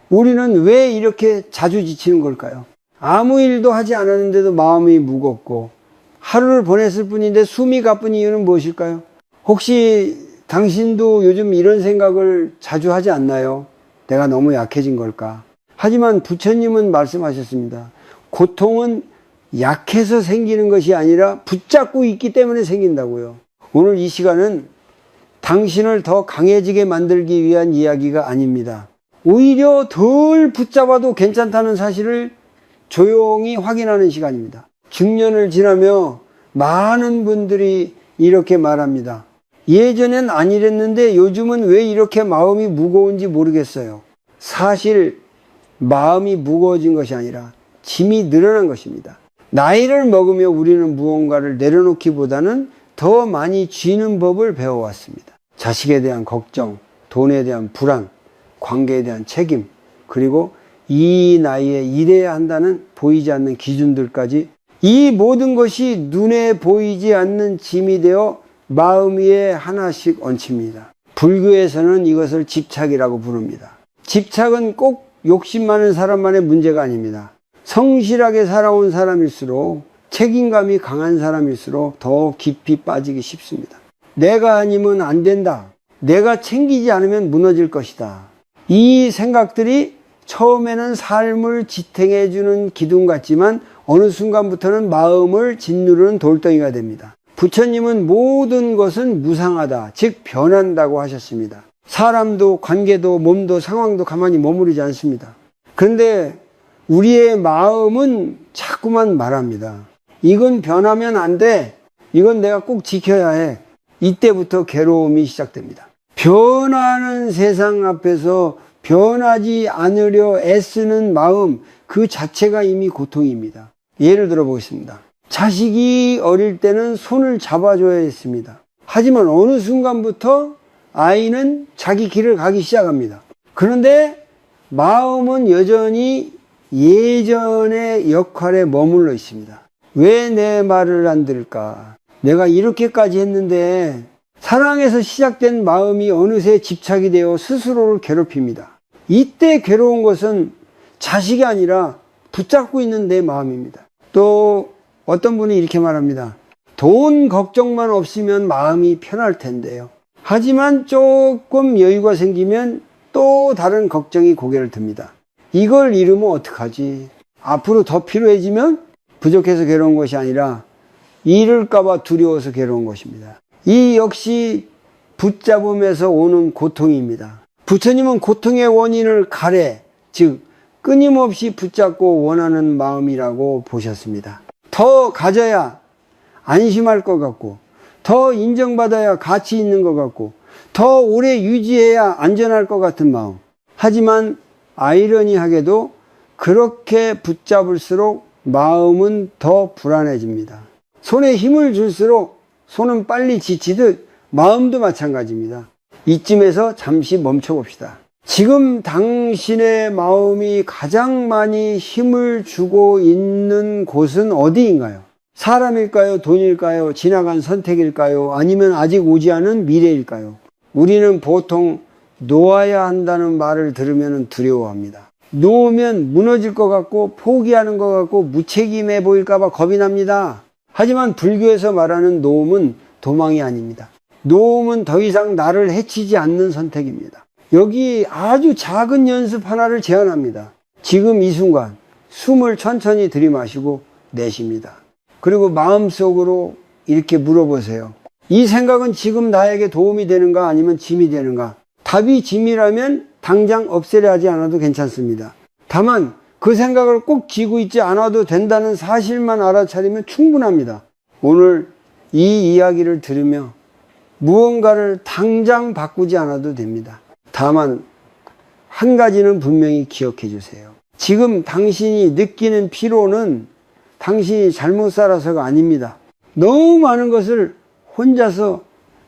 우리는 왜 이렇게 자주 지치는 걸까요? 아무 일도 하지 않았는데도 마음이 무겁고 하루를 보냈을 뿐인데 숨이 가쁜 이유는 무엇일까요? 혹시 당신도 요즘 이런 생각을 자주 하지 않나요? 내가 너무 약해진 걸까? 하지만 부처님은 말씀하셨습니다. 고통은 약해서 생기는 것이 아니라 붙잡고 있기 때문에 생긴다고요. 오늘 이 시간은 당신을 더 강해지게 만들기 위한 이야기가 아닙니다. 오히려 덜 붙잡아도 괜찮다는 사실을 조용히 확인하는 시간입니다. 중년을 지나며 많은 분들이 이렇게 말합니다. 예전엔 안 이랬는데 요즘은 왜 이렇게 마음이 무거운지 모르겠어요. 사실 마음이 무거워진 것이 아니라 짐이 늘어난 것입니다. 나이를 먹으며 우리는 무언가를 내려놓기보다는 더 많이 쥐는 법을 배워왔습니다. 자식에 대한 걱정, 돈에 대한 불안, 관계에 대한 책임, 그리고 이 나이에 이래야 한다는 보이지 않는 기준들까지, 이 모든 것이 눈에 보이지 않는 짐이 되어 마음 위에 하나씩 얹힙니다. 불교에서는 이것을 집착이라고 부릅니다. 집착은 꼭 욕심 많은 사람만의 문제가 아닙니다. 성실하게 살아온 사람일수록, 책임감이 강한 사람일수록 더 깊이 빠지기 쉽습니다. 내가 아니면 안 된다. 내가 챙기지 않으면 무너질 것이다. 이 생각들이 처음에는 삶을 지탱해주는 기둥 같지만 어느 순간부터는 마음을 짓누르는 돌덩이가 됩니다. 부처님은 모든 것은 무상하다, 즉 변한다고 하셨습니다. 사람도 관계도 몸도 상황도 가만히 머무르지 않습니다. 그런데 우리의 마음은 자꾸만 말합니다. 이건 변하면 안 돼. 이건 내가 꼭 지켜야 해. 이때부터 괴로움이 시작됩니다. 변하는 세상 앞에서 변하지 않으려 애쓰는 마음, 그 자체가 이미 고통입니다. 예를 들어 보겠습니다. 자식이 어릴 때는 손을 잡아줘야 했습니다. 하지만 어느 순간부터 아이는 자기 길을 가기 시작합니다. 그런데 마음은 여전히 예전의 역할에 머물러 있습니다. 왜 내 말을 안 들을까? 내가 이렇게까지 했는데, 사랑에서 시작된 마음이 어느새 집착이 되어 스스로를 괴롭힙니다. 이때 괴로운 것은 자식이 아니라 붙잡고 있는 내 마음입니다. 또 어떤 분이 이렇게 말합니다. 돈 걱정만 없으면 마음이 편할 텐데요. 하지만 조금 여유가 생기면 또 다른 걱정이 고개를 듭니다. 이걸 잃으면 어떡하지? 앞으로 더 필요해지면 부족해서 괴로운 것이 아니라 잃을까봐 두려워서 괴로운 것입니다. 이 역시 붙잡음에서 오는 고통입니다. 부처님은 고통의 원인을 가래, 즉 끊임없이 붙잡고 원하는 마음이라고 보셨습니다. 더 가져야 안심할 것 같고, 더 인정받아야 가치 있는 것 같고, 더 오래 유지해야 안전할 것 같은 마음. 하지만 아이러니하게도 그렇게 붙잡을수록 마음은 더 불안해집니다. 손에 힘을 줄수록 손은 빨리 지치듯 마음도 마찬가지입니다. 이쯤에서 잠시 멈춰봅시다. 지금 당신의 마음이 가장 많이 힘을 주고 있는 곳은 어디인가요? 사람일까요? 돈일까요? 지나간 선택일까요? 아니면 아직 오지 않은 미래일까요? 우리는 보통 놓아야 한다는 말을 들으면 두려워합니다. 놓으면 무너질 것 같고 포기하는 것 같고 무책임해 보일까 봐 겁이 납니다. 하지만 불교에서 말하는 놓음은 도망이 아닙니다. 놓음은 더 이상 나를 해치지 않는 선택입니다. 여기 아주 작은 연습 하나를 제안합니다. 지금 이 순간 숨을 천천히 들이마시고 내쉽니다. 그리고 마음속으로 이렇게 물어보세요. 이 생각은 지금 나에게 도움이 되는가 아니면 짐이 되는가? 답이 짐이라면 당장 없애려 하지 않아도 괜찮습니다. 다만 그 생각을 꼭 쥐고 있지 않아도 된다는 사실만 알아차리면 충분합니다. 오늘 이 이야기를 들으며 무언가를 당장 바꾸지 않아도 됩니다. 다만 한 가지는 분명히 기억해 주세요. 지금 당신이 느끼는 피로는 당신이 잘못 살아서가 아닙니다. 너무 많은 것을 혼자서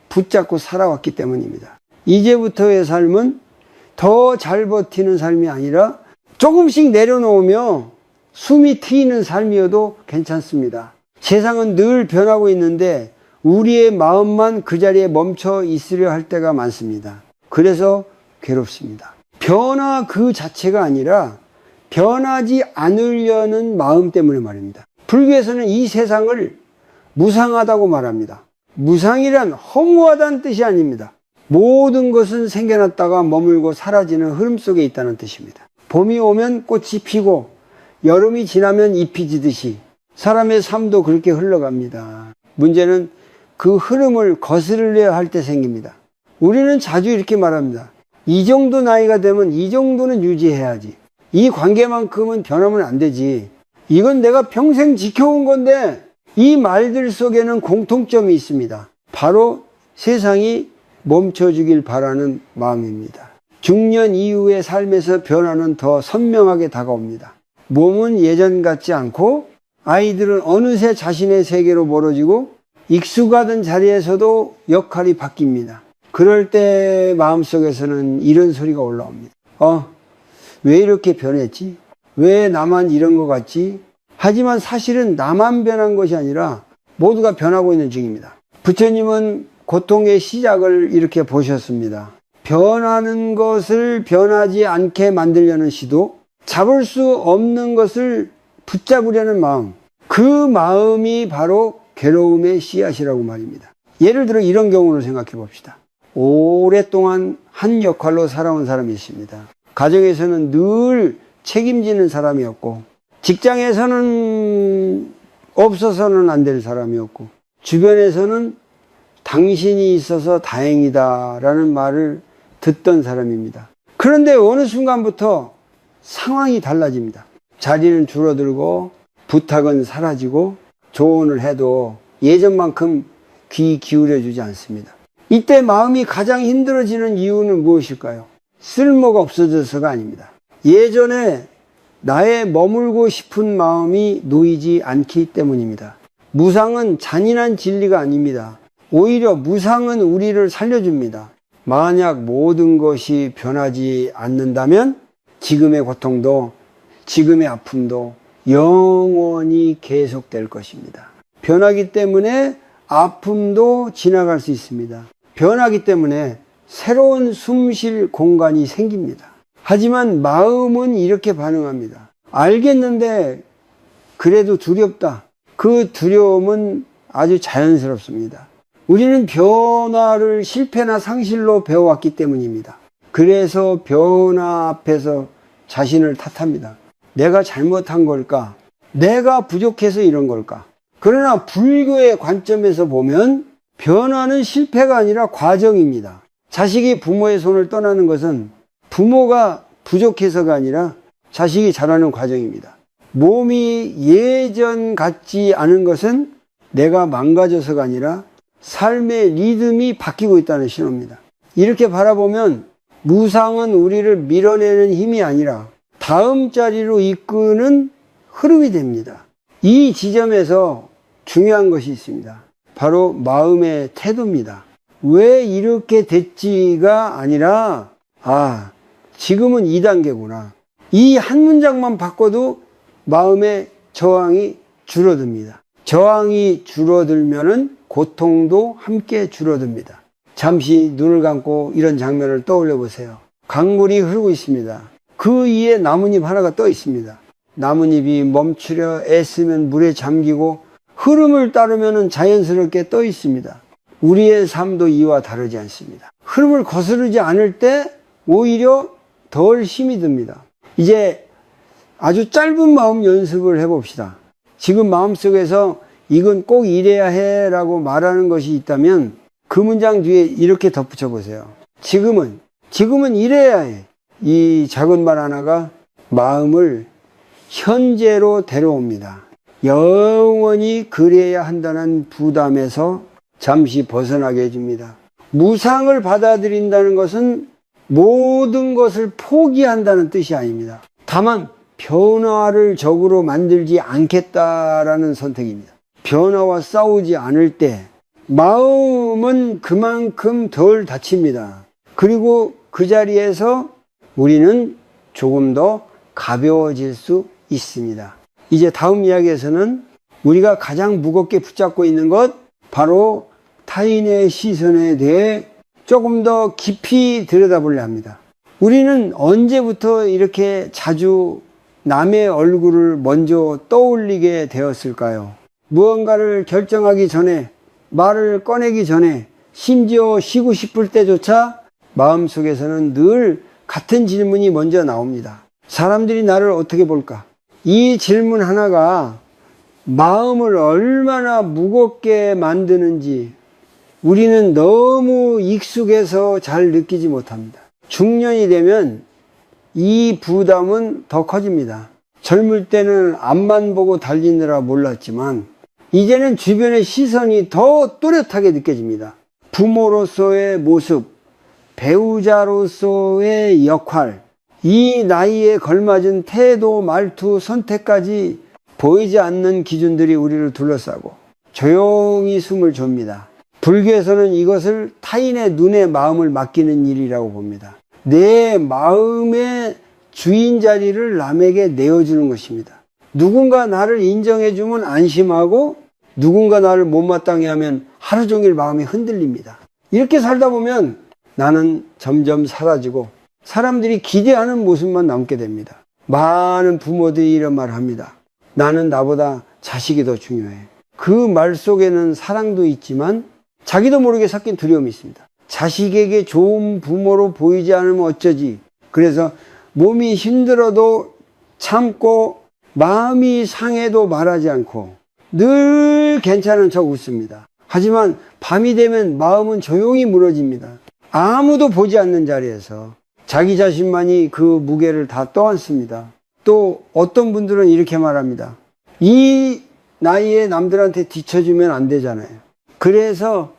붙잡고 살아왔기 때문입니다. 이제부터의 삶은 더 잘 버티는 삶이 아니라 조금씩 내려놓으며 숨이 트이는 삶이어도 괜찮습니다. 세상은 늘 변하고 있는데 우리의 마음만 그 자리에 멈춰 있으려 할 때가 많습니다. 그래서 괴롭습니다. 변화 그 자체가 아니라 변하지 않으려는 마음 때문에 말입니다. 불교에서는 이 세상을 무상하다고 말합니다. 무상이란 허무하다는 뜻이 아닙니다. 모든 것은 생겨났다가 머물고 사라지는 흐름 속에 있다는 뜻입니다. 봄이 오면 꽃이 피고 여름이 지나면 잎이 지듯이 사람의 삶도 그렇게 흘러갑니다. 문제는 그 흐름을 거스르려 할 때 생깁니다. 우리는 자주 이렇게 말합니다. 이 정도 나이가 되면 이 정도는 유지해야지. 이 관계만큼은 변하면 안 되지. 이건 내가 평생 지켜온 건데, 이 말들 속에는 공통점이 있습니다. 바로 세상이 멈춰주길 바라는 마음입니다. 중년 이후의 삶에서 변화는 더 선명하게 다가옵니다. 몸은 예전 같지 않고 아이들은 어느새 자신의 세계로 멀어지고 익숙하던 자리에서도 역할이 바뀝니다. 그럴 때 마음속에서는 이런 소리가 올라옵니다. 왜 이렇게 변했지? 왜 나만 이런 것 같지? 하지만 사실은 나만 변한 것이 아니라 모두가 변하고 있는 중입니다. 부처님은 고통의 시작을 이렇게 보셨습니다. 변하는 것을 변하지 않게 만들려는 시도, 잡을 수 없는 것을 붙잡으려는 마음, 그 마음이 바로 괴로움의 씨앗이라고 말입니다. 예를 들어 이런 경우를 생각해 봅시다. 오랫동안 한 역할로 살아온 사람이 있습니다. 가정에서는 늘 책임지는 사람이었고, 직장에서는 없어서는 안 될 사람이었고, 주변에서는 당신이 있어서 다행이다 라는 말을 듣던 사람입니다. 그런데 어느 순간부터 상황이 달라집니다. 자리는 줄어들고 부탁은 사라지고 조언을 해도 예전만큼 귀 기울여 주지 않습니다. 이때 마음이 가장 힘들어지는 이유는 무엇일까요? 쓸모가 없어져서가 아닙니다. 예전에 나의 머물고 싶은 마음이 놓이지 않기 때문입니다. 무상은 잔인한 진리가 아닙니다. 오히려 무상은 우리를 살려줍니다. 만약 모든 것이 변하지 않는다면 지금의 고통도 지금의 아픔도 영원히 계속될 것입니다. 변하기 때문에 아픔도 지나갈 수 있습니다. 변하기 때문에 새로운 숨쉴 공간이 생깁니다. 하지만 마음은 이렇게 반응합니다. 알겠는데 그래도 두렵다. 그 두려움은 아주 자연스럽습니다. 우리는 변화를 실패나 상실로 배워왔기 때문입니다. 그래서 변화 앞에서 자신을 탓합니다. 내가 잘못한 걸까? 내가 부족해서 이런 걸까? 그러나 불교의 관점에서 보면 변화는 실패가 아니라 과정입니다. 자식이 부모의 손을 떠나는 것은 부모가 부족해서가 아니라 자식이 자라는 과정입니다. 몸이 예전 같지 않은 것은 내가 망가져서가 아니라 삶의 리듬이 바뀌고 있다는 신호입니다. 이렇게 바라보면 무상은 우리를 밀어내는 힘이 아니라 다음 자리로 이끄는 흐름이 됩니다. 이 지점에서 중요한 것이 있습니다. 바로 마음의 태도입니다. 왜 이렇게 됐지가 아니라 지금은 2단계구나. 이 한 문장만 바꿔도 마음의 저항이 줄어듭니다. 저항이 줄어들면은 고통도 함께 줄어듭니다. 잠시 눈을 감고 이런 장면을 떠올려 보세요. 강물이 흐르고 있습니다. 그 위에 나뭇잎 하나가 떠 있습니다. 나뭇잎이 멈추려 애쓰면 물에 잠기고 흐름을 따르면 자연스럽게 떠 있습니다. 우리의 삶도 이와 다르지 않습니다. 흐름을 거스르지 않을 때 오히려 덜 힘이 듭니다. 이제 아주 짧은 마음 연습을 해봅시다. 지금 마음속에서 이건 꼭 이래야 해 라고 말하는 것이 있다면 그 문장 뒤에 이렇게 덧붙여 보세요. 지금은 이래야 해. 이 작은 말 하나가 마음을 현재로 데려옵니다. 영원히 그래야 한다는 부담에서 잠시 벗어나게 해줍니다. 무상을 받아들인다는 것은 모든 것을 포기한다는 뜻이 아닙니다. 다만 변화를 적으로 만들지 않겠다라는 선택입니다. 변화와 싸우지 않을 때 마음은 그만큼 덜 다칩니다. 그리고 그 자리에서 우리는 조금 더 가벼워질 수 있습니다. 이제 다음 이야기에서는 우리가 가장 무겁게 붙잡고 있는 것, 바로 타인의 시선에 대해 조금 더 깊이 들여다보려 합니다. 우리는 언제부터 이렇게 자주 남의 얼굴을 먼저 떠올리게 되었을까요? 무언가를 결정하기 전에, 말을 꺼내기 전에, 심지어 쉬고 싶을 때조차 마음속에서는 늘 같은 질문이 먼저 나옵니다. 사람들이 나를 어떻게 볼까? 이 질문 하나가 마음을 얼마나 무겁게 만드는지 우리는 너무 익숙해서 잘 느끼지 못합니다. 중년이 되면 이 부담은 더 커집니다. 젊을 때는 앞만 보고 달리느라 몰랐지만 이제는 주변의 시선이 더 또렷하게 느껴집니다. 부모로서의 모습, 배우자로서의 역할, 이 나이에 걸맞은 태도, 말투, 선택까지 보이지 않는 기준들이 우리를 둘러싸고 조용히 숨을 줍니다. 불교에서는 이것을 타인의 눈에 마음을 맡기는 일이라고 봅니다. 내 마음의 주인 자리를 남에게 내어주는 것입니다. 누군가 나를 인정해주면 안심하고 누군가 나를 못마땅해 하면 하루 종일 마음이 흔들립니다. 이렇게 살다 보면 나는 점점 사라지고 사람들이 기대하는 모습만 남게 됩니다. 많은 부모들이 이런 말을 합니다. 나는 나보다 자식이 더 중요해. 그 말 속에는 사랑도 있지만 자기도 모르게 섞인 두려움이 있습니다. 자식에게 좋은 부모로 보이지 않으면 어쩌지. 그래서 몸이 힘들어도 참고 마음이 상해도 말하지 않고 늘 괜찮은 척 웃습니다. 하지만 밤이 되면 마음은 조용히 무너집니다. 아무도 보지 않는 자리에서 자기 자신만이 그 무게를 다 떠안습니다. 또 어떤 분들은 이렇게 말합니다. 이 나이에 남들한테 뒤처지면 안 되잖아요. 그래서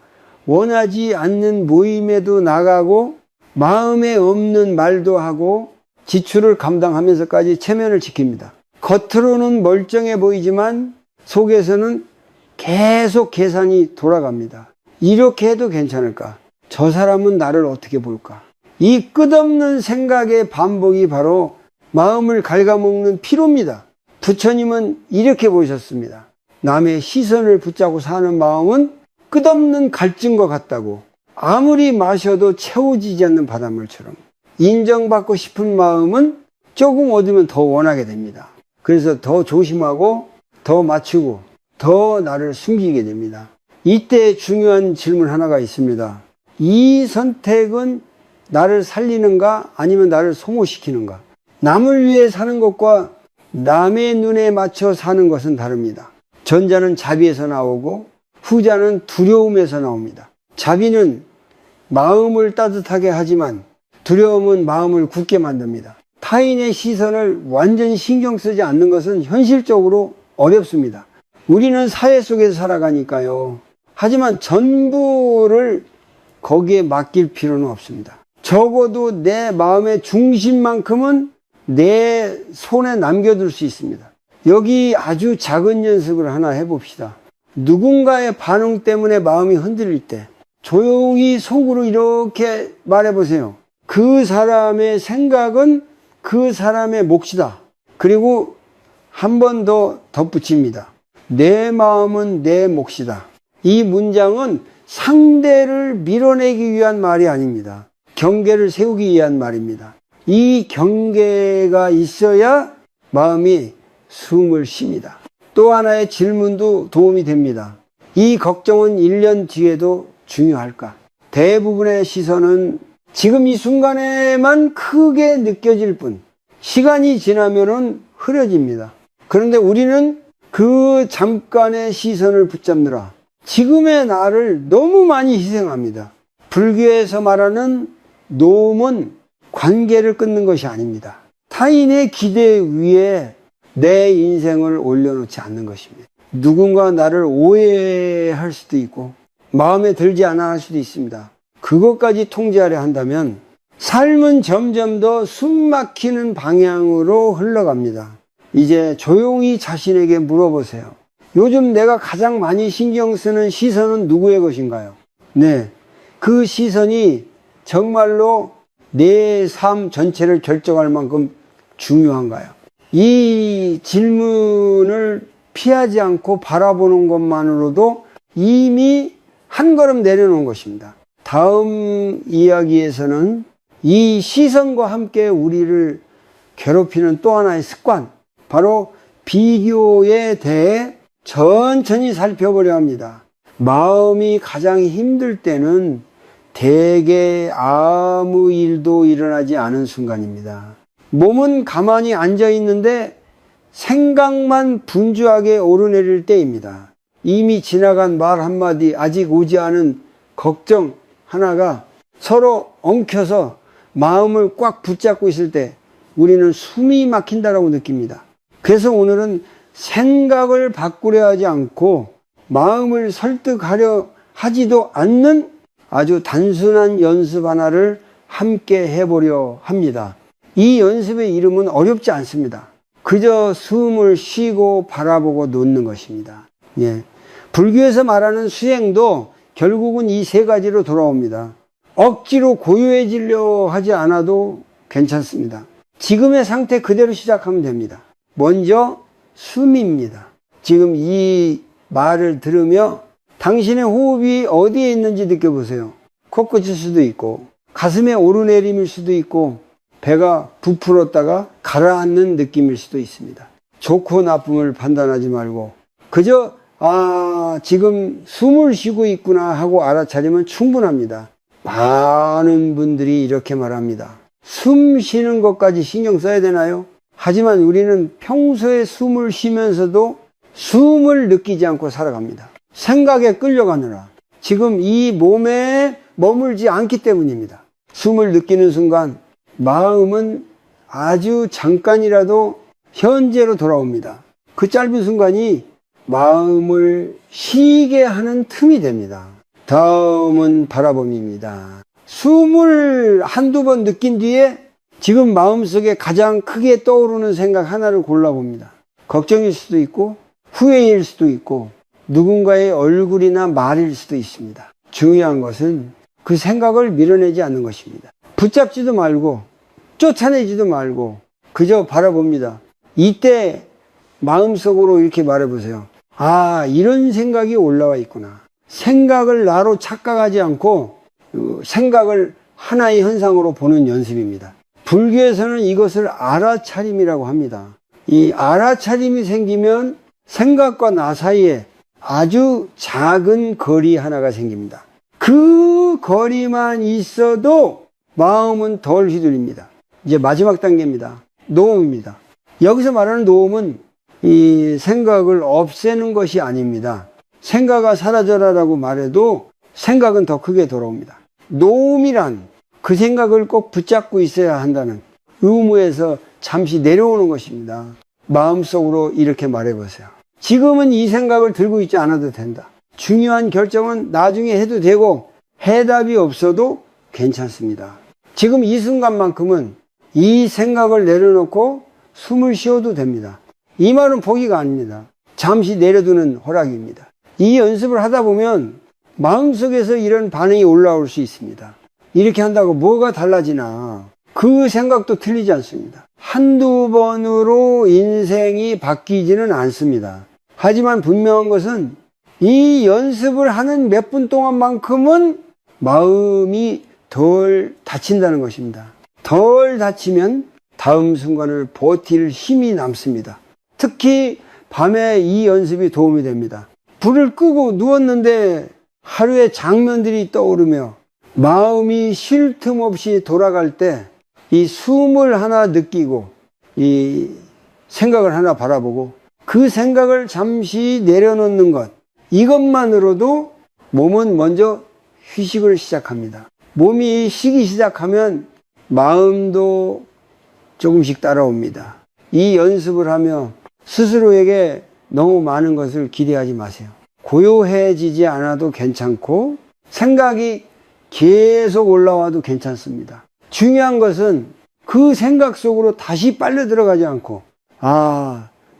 원하지 않는 모임에도 나가고 마음에 없는 말도 하고 지출을 감당하면서까지 체면을 지킵니다. 겉으로는 멀쩡해 보이지만 속에서는 계속 계산이 돌아갑니다. 이렇게 해도 괜찮을까? 저 사람은 나를 어떻게 볼까? 이 끝없는 생각의 반복이 바로 마음을 갉아먹는 피로입니다. 부처님은 이렇게 보셨습니다. 남의 시선을 붙잡고 사는 마음은 끝없는 갈증과 같다고. 아무리 마셔도 채워지지 않는 바닷물처럼. 인정받고 싶은 마음은 조금 얻으면 더 원하게 됩니다. 그래서 더 조심하고 더 맞추고 더 나를 숨기게 됩니다. 이때 중요한 질문 하나가 있습니다. 이 선택은 나를 살리는가 아니면 나를 소모시키는가? 남을 위해 사는 것과 남의 눈에 맞춰 사는 것은 다릅니다. 전자는 자비에서 나오고 후자는 두려움에서 나옵니다. 자비는 마음을 따뜻하게 하지만 두려움은 마음을 굳게 만듭니다. 타인의 시선을 완전히 신경 쓰지 않는 것은 현실적으로 어렵습니다. 우리는 사회 속에서 살아가니까요. 하지만 전부를 거기에 맡길 필요는 없습니다. 적어도 내 마음의 중심만큼은 내 손에 남겨둘 수 있습니다. 여기 아주 작은 연습을 하나 해봅시다. 누군가의 반응 때문에 마음이 흔들릴 때 조용히 속으로 이렇게 말해보세요. 그 사람의 생각은 그 사람의 몫이다. 그리고 한 번 더 덧붙입니다. 내 마음은 내 몫이다. 이 문장은 상대를 밀어내기 위한 말이 아닙니다. 경계를 세우기 위한 말입니다. 이 경계가 있어야 마음이 숨을 쉽니다. 또 하나의 질문도 도움이 됩니다. 이 걱정은 1년 뒤에도 중요할까? 대부분의 시선은 지금 이 순간에만 크게 느껴질 뿐 시간이 지나면은 흐려집니다. 그런데 우리는 그 잠깐의 시선을 붙잡느라 지금의 나를 너무 많이 희생합니다. 불교에서 말하는 노음은 관계를 끊는 것이 아닙니다. 타인의 기대 위에 내 인생을 올려놓지 않는 것입니다. 누군가 나를 오해할 수도 있고 마음에 들지 않아 할 수도 있습니다. 그것까지 통제하려 한다면 삶은 점점 더 숨막히는 방향으로 흘러갑니다. 이제 조용히 자신에게 물어보세요. 요즘 내가 가장 많이 신경 쓰는 시선은 누구의 것인가요? 네, 그 시선이 정말로 내 삶 전체를 결정할 만큼 중요한가요? 이 질문을 피하지 않고 바라보는 것만으로도 이미 한 걸음 내려놓은 것입니다. 다음 이야기에서는 이 시선과 함께 우리를 괴롭히는 또 하나의 습관, 바로 비교에 대해 천천히 살펴보려 합니다. 마음이 가장 힘들 때는 대개 아무 일도 일어나지 않은 순간입니다. 몸은 가만히 앉아 있는데 생각만 분주하게 오르내릴 때입니다. 이미 지나간 말 한마디, 아직 오지 않은 걱정 하나가 서로 엉켜서 마음을 꽉 붙잡고 있을 때 우리는 숨이 막힌다라고 느낍니다. 그래서 오늘은 생각을 바꾸려 하지 않고 마음을 설득하려 하지도 않는 아주 단순한 연습 하나를 함께 해보려 합니다. 이 연습의 이름은 어렵지 않습니다. 그저 숨을 쉬고 바라보고 놓는 것입니다. 예. 불교에서 말하는 수행도 결국은 이 세 가지로 돌아옵니다. 억지로 고요해지려 하지 않아도 괜찮습니다. 지금의 상태 그대로 시작하면 됩니다. 먼저 숨입니다. 지금 이 말을 들으며 당신의 호흡이 어디에 있는지 느껴보세요. 코끝일 수도 있고 가슴에 오르내림일 수도 있고 배가 부풀었다가 가라앉는 느낌일 수도 있습니다. 좋고 나쁨을 판단하지 말고 그저 지금 숨을 쉬고 있구나 하고 알아차리면 충분합니다. 많은 분들이 이렇게 말합니다. 숨 쉬는 것까지 신경 써야 되나요? 하지만 우리는 평소에 숨을 쉬면서도 숨을 느끼지 않고 살아갑니다. 생각에 끌려가느라 지금 이 몸에 머물지 않기 때문입니다. 숨을 느끼는 순간 마음은 아주 잠깐이라도 현재로 돌아옵니다. 그 짧은 순간이 마음을 쉬게 하는 틈이 됩니다. 다음은 바라봄입니다. 숨을 한두 번 느낀 뒤에 지금 마음속에 가장 크게 떠오르는 생각 하나를 골라봅니다. 걱정일 수도 있고 후회일 수도 있고 누군가의 얼굴이나 말일 수도 있습니다. 중요한 것은 그 생각을 밀어내지 않는 것입니다. 붙잡지도 말고 쫓아내지도 말고 그저 바라봅니다. 이때 마음속으로 이렇게 말해보세요. 이런 생각이 올라와 있구나. 생각을 나로 착각하지 않고 생각을 하나의 현상으로 보는 연습입니다. 불교에서는 이것을 알아차림이라고 합니다. 이 알아차림이 생기면 생각과 나 사이에 아주 작은 거리 하나가 생깁니다. 그 거리만 있어도 마음은 덜 휘둘립니다. 이제 마지막 단계입니다. 노음입니다. 여기서 말하는 노음은 이 생각을 없애는 것이 아닙니다. 생각아 사라져라라고 말해도 생각은 더 크게 돌아옵니다. 노음이란 그 생각을 꼭 붙잡고 있어야 한다는 의무에서 잠시 내려오는 것입니다. 마음속으로 이렇게 말해보세요. 지금은 이 생각을 들고 있지 않아도 된다. 중요한 결정은 나중에 해도 되고 해답이 없어도 괜찮습니다. 지금 이 순간만큼은 이 생각을 내려놓고 숨을 쉬어도 됩니다. 이 말은 포기가 아닙니다. 잠시 내려두는 허락입니다. 이 연습을 하다 보면 마음속에서 이런 반응이 올라올 수 있습니다. 이렇게 한다고 뭐가 달라지나? 그 생각도 틀리지 않습니다. 한두 번으로 인생이 바뀌지는 않습니다. 하지만 분명한 것은 이 연습을 하는 몇 분 동안만큼은 마음이 덜 다친다는 것입니다. 덜 다치면 다음 순간을 버틸 힘이 남습니다. 특히 밤에 이 연습이 도움이 됩니다. 불을 끄고 누웠는데 하루의 장면들이 떠오르며 마음이 쉴 틈 없이 돌아갈 때 이 숨을 하나 느끼고 이 생각을 하나 바라보고 그 생각을 잠시 내려놓는 것, 이것만으로도 몸은 먼저 휴식을 시작합니다. 몸이 쉬기 시작하면 마음도 조금씩 따라옵니다. 이 연습을 하며 스스로에게 너무 많은 것을 기대하지 마세요. 고요해지지 않아도 괜찮고 생각이 계속 올라와도 괜찮습니다. 중요한 것은 그 생각 속으로 다시 빨려 들어가지 않고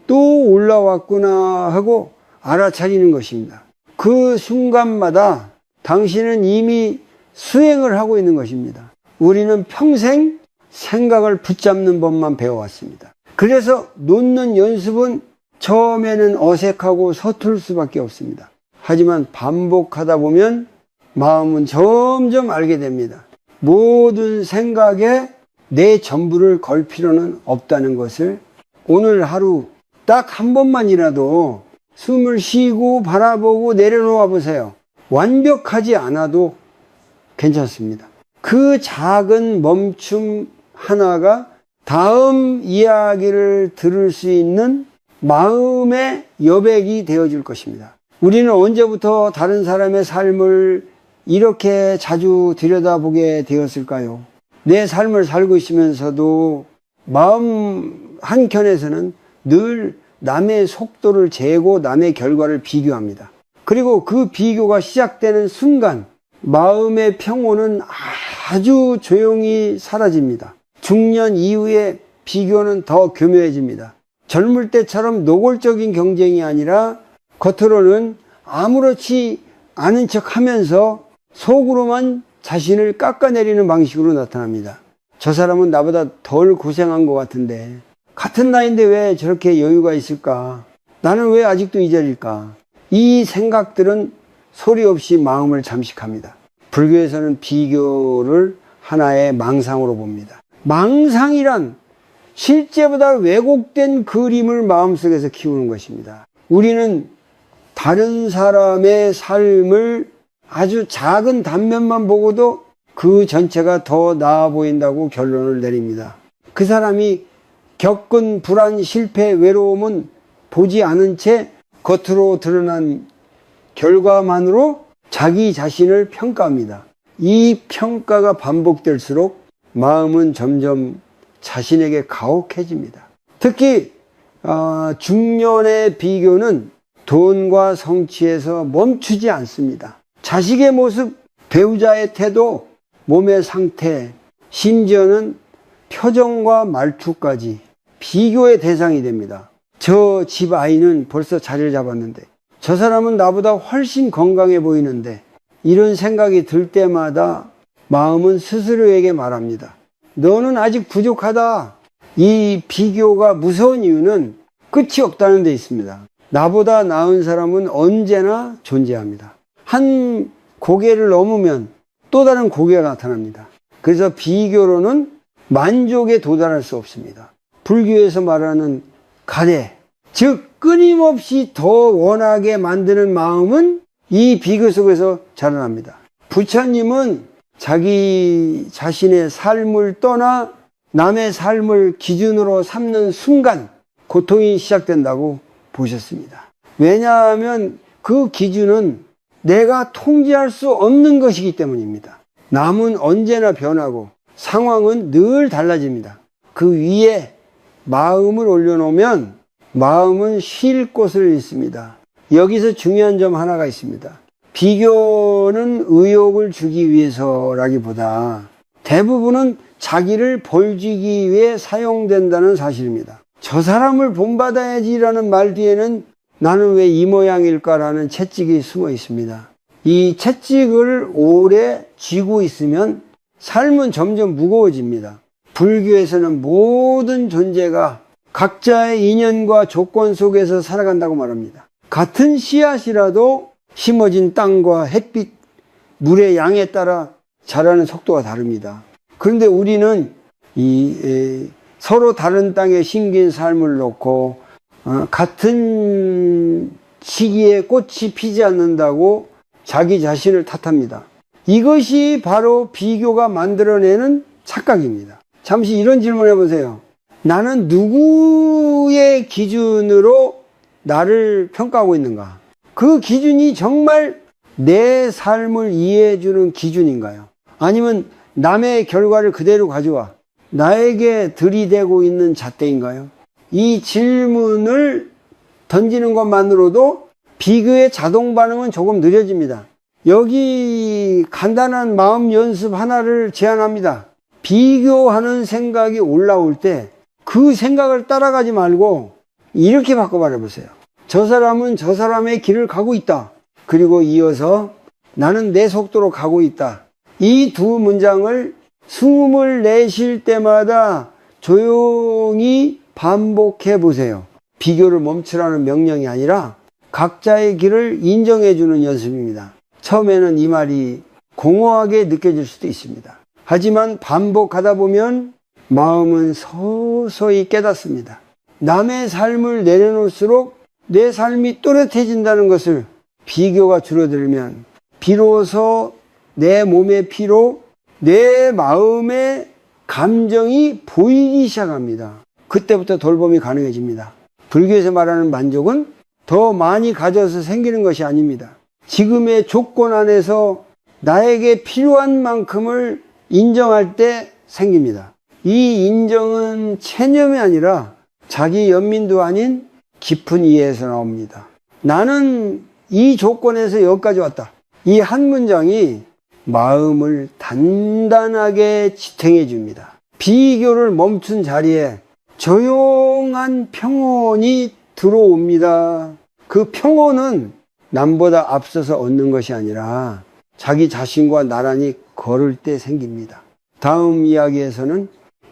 또 올라왔구나 하고 알아차리는 것입니다. 그 순간마다 당신은 이미 수행을 하고 있는 것입니다. 우리는 평생 생각을 붙잡는 법만 배워왔습니다. 그래서 놓는 연습은 처음에는 어색하고 서툴 수밖에 없습니다. 하지만 반복하다 보면 마음은 점점 알게 됩니다. 모든 생각에 내 전부를 걸 필요는 없다는 것을 오늘 하루 딱 한 번만이라도 숨을 쉬고 바라보고 내려놓아 보세요. 완벽하지 않아도 괜찮습니다. 그 작은 멈춤 하나가 다음 이야기를 들을 수 있는 마음의 여백이 되어줄 것입니다. 우리는 언제부터 다른 사람의 삶을 이렇게 자주 들여다보게 되었을까요? 내 삶을 살고 있으면서도 마음 한켠에서는 늘 남의 속도를 재고 남의 결과를 비교합니다. 그리고 그 비교가 시작되는 순간 마음의 평온은 아주 조용히 사라집니다. 중년 이후에 비교는 더 교묘해집니다. 젊을 때처럼 노골적인 경쟁이 아니라 겉으로는 아무렇지 않은 척 하면서 속으로만 자신을 깎아내리는 방식으로 나타납니다. 저 사람은 나보다 덜 고생한 것 같은데 같은 나이인데 왜 저렇게 여유가 있을까? 나는 왜 아직도 이 자리일까? 이 생각들은 소리 없이 마음을 잠식합니다. 불교에서는 비교를 하나의 망상으로 봅니다. 망상이란 실제보다 왜곡된 그림을 마음속에서 키우는 것입니다. 우리는 다른 사람의 삶을 아주 작은 단면만 보고도 그 전체가 더 나아 보인다고 결론을 내립니다. 그 사람이 겪은 불안, 실패, 외로움은 보지 않은 채 겉으로 드러난 결과만으로 자기 자신을 평가합니다. 이 평가가 반복될수록 마음은 점점 자신에게 가혹해집니다. 특히 중년의 비교는 돈과 성취에서 멈추지 않습니다. 자식의 모습, 배우자의 태도, 몸의 상태, 심지어는 표정과 말투까지 비교의 대상이 됩니다. 저 집 아이는 벌써 자리를 잡았는데 저 사람은 나보다 훨씬 건강해 보이는데 이런 생각이 들 때마다 마음은 스스로에게 말합니다. 너는 아직 부족하다. 이 비교가 무서운 이유는 끝이 없다는 데 있습니다. 나보다 나은 사람은 언제나 존재합니다. 한 고개를 넘으면 또 다른 고개가 나타납니다. 그래서 비교로는 만족에 도달할 수 없습니다. 불교에서 말하는 가대, 즉 끊임없이 더 원하게 만드는 마음은 이 비교 속에서 자라납니다. 부처님은 자기 자신의 삶을 떠나 남의 삶을 기준으로 삼는 순간 고통이 시작된다고 보셨습니다. 왜냐하면 그 기준은 내가 통제할 수 없는 것이기 때문입니다. 남은 언제나 변하고 상황은 늘 달라집니다. 그 위에 마음을 올려놓으면 마음은 쉴 곳을 잃습니다. 여기서 중요한 점 하나가 있습니다. 비교는 의욕을 주기 위해서라기보다 대부분은 자기를 벌주기 위해 사용된다는 사실입니다. 저 사람을 본받아야지라는 말 뒤에는 나는 왜 이 모양일까라는 채찍이 숨어 있습니다. 이 채찍을 오래 쥐고 있으면 삶은 점점 무거워집니다. 불교에서는 모든 존재가 각자의 인연과 조건 속에서 살아간다고 말합니다. 같은 씨앗이라도 심어진 땅과 햇빛, 물의 양에 따라 자라는 속도가 다릅니다. 그런데 우리는 서로 다른 땅에 심긴 삶을 놓고 같은 시기에 꽃이 피지 않는다고 자기 자신을 탓합니다. 이것이 바로 비교가 만들어내는 착각입니다. 잠시 이런 질문 해보세요. 나는 누구의 기준으로 나를 평가하고 있는가? 그 기준이 정말 내 삶을 이해해주는 기준인가요? 아니면 남의 결과를 그대로 가져와 나에게 들이대고 있는 잣대인가요? 이 질문을 던지는 것만으로도 비교의 자동 반응은 조금 느려집니다. 여기 간단한 마음 연습 하나를 제안합니다. 비교하는 생각이 올라올 때 그 생각을 따라가지 말고 이렇게 바꿔 보세요. 저 사람은 저 사람의 길을 가고 있다. 그리고 이어서 나는 내 속도로 가고 있다. 이 두 문장을 숨을 내쉴 때마다 조용히 반복해 보세요. 비교를 멈추라는 명령이 아니라 각자의 길을 인정해 주는 연습입니다. 처음에는 이 말이 공허하게 느껴질 수도 있습니다. 하지만 반복하다 보면 마음은 서서히 깨닫습니다. 남의 삶을 내려놓을수록 내 삶이 또렷해진다는 것을, 비교가 줄어들면 비로소 내 몸의 피로 내 마음의 감정이 보이기 시작합니다. 그때부터 돌봄이 가능해집니다. 불교에서 말하는 만족은 더 많이 가져서 생기는 것이 아닙니다. 지금의 조건 안에서 나에게 필요한 만큼을 인정할 때 생깁니다. 이 인정은 체념이 아니라 자기 연민도 아닌 깊은 이해에서 나옵니다. 나는 이 조건에서 여기까지 왔다. 이 한 문장이 마음을 단단하게 지탱해 줍니다. 비교를 멈춘 자리에 조용한 평온이 들어옵니다. 그 평온은 남보다 앞서서 얻는 것이 아니라 자기 자신과 나란히 걸을 때 생깁니다. 다음 이야기에서는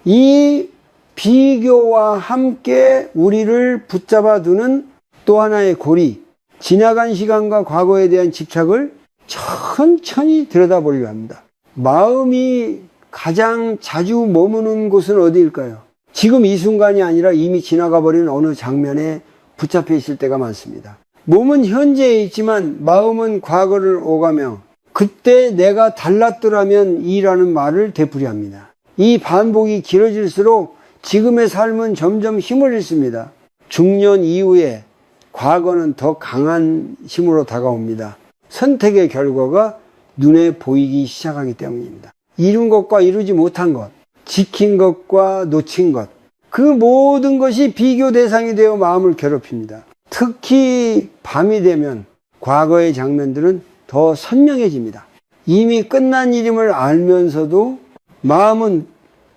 이 비교와 함께 우리를 붙잡아 두는 또 하나의 고리, 지나간 시간과 과거에 대한 집착을 천천히 들여다보려고 합니다. 마음이 가장 자주 머무는 곳은 어디일까요? 지금 이 순간이 아니라 이미 지나가 버린 어느 장면에 붙잡혀 있을 때가 많습니다. 몸은 현재에 있지만 마음은 과거를 오가며 그때 내가 달랐더라면 이라는 말을 되풀이합니다. 이 반복이 길어질수록 지금의 삶은 점점 힘을 잃습니다. 중년 이후에 과거는 더 강한 힘으로 다가옵니다. 선택의 결과가 눈에 보이기 시작하기 때문입니다. 이룬 것과 이루지 못한 것, 지킨 것과 놓친 것, 그 모든 것이 비교 대상이 되어 마음을 괴롭힙니다. 특히 밤이 되면 과거의 장면들은 더 선명해집니다. 이미 끝난 일임을 알면서도 마음은